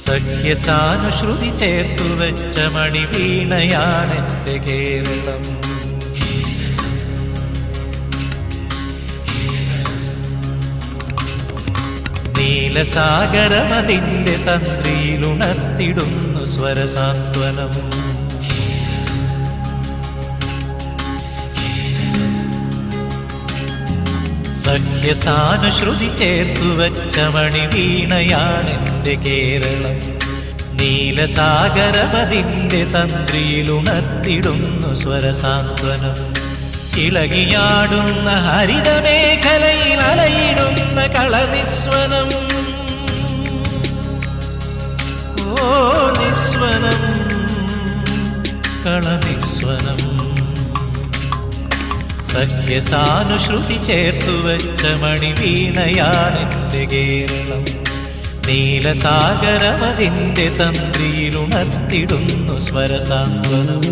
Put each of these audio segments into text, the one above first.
സഖ്യസാനുശ്രുതി ചേർത്തുവെച്ച മണിവീണയാണെന്റെ Keralam. നീലസാഗരമതിന്റെ തന്ത്രിയിലുണർത്തിടുന്നു സ്വരസാന്ത്വനം. സഖ്യസാനുശ്രുതി ചേർത്തുവെച്ച മണിവീണയാണെന്റെ Keralam. നീലസാഗരമതിന്റെ തന്ത്രിയിലുണർത്തിടുന്നു സ്വരസാന്ത്വനം. ഇളകിയാടുന്ന ഹരിതമേഖലയിൽ അലയിടുന്ന കളനിസ്വനം. ഓ നിസ്വനം, കളനിസ്വനം. സഖ്യസാനുശ്രുതി ചേർത്തുവെച്ച മണിവീണയാണെന്റെ Keralam. നീലസാഗരമതിന്റെ തന്ത്രിയിലുണർത്തിടുന്നു സ്വരസാന്ത്വനം.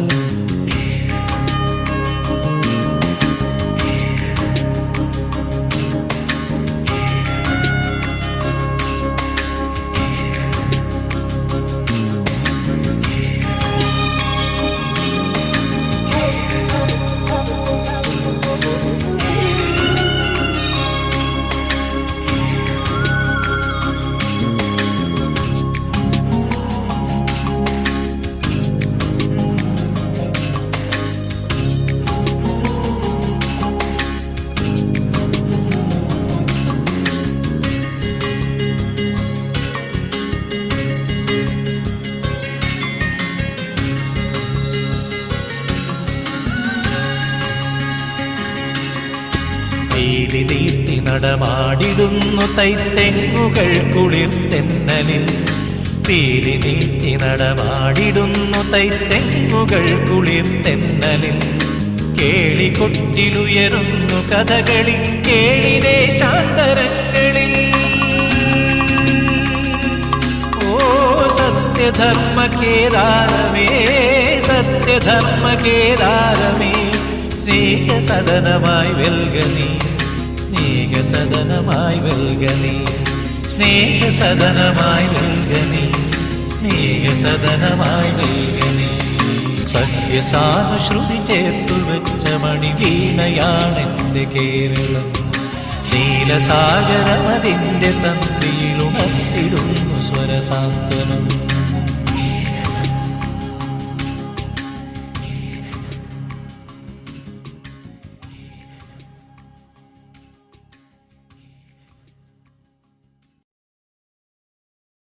നീർത്തി നടമാടിടുന്നു തൈത്തെങ്ങുകൾ കുളിർത്തെന്നലിൽ. പീലി നീർത്തി നടമാടിടുന്നു തൈത്തെങ്ങുകൾ കുളിർത്തെന്നലിൽ. കേളികൊട്ടിലുയരുന്നു Kathakali കേളിദേശാന്തരങ്ങളിൽ. ഓ സത്യധർമ്മ കേദാരമേ, സത്യധർമ്മ കേദാരമേ. സ്നേഹസദനമായി വെൽഗനി, സ്നേഹസദനമായി വെൽഗനി, സ്നേഹസദനമായി വെൽഗനി, സ്നേഹസദനമായി വെൽഗനി. സഖ്യസാനുശ്രുതി ചേർത്തുവെച്ച മണിവീണയാണെന്റെ Keralam. നീലസാഗരമതിന്റെ തന്ത്രിയിലുണർത്തിടുന്നു സ്വരസാന്ത്വനം.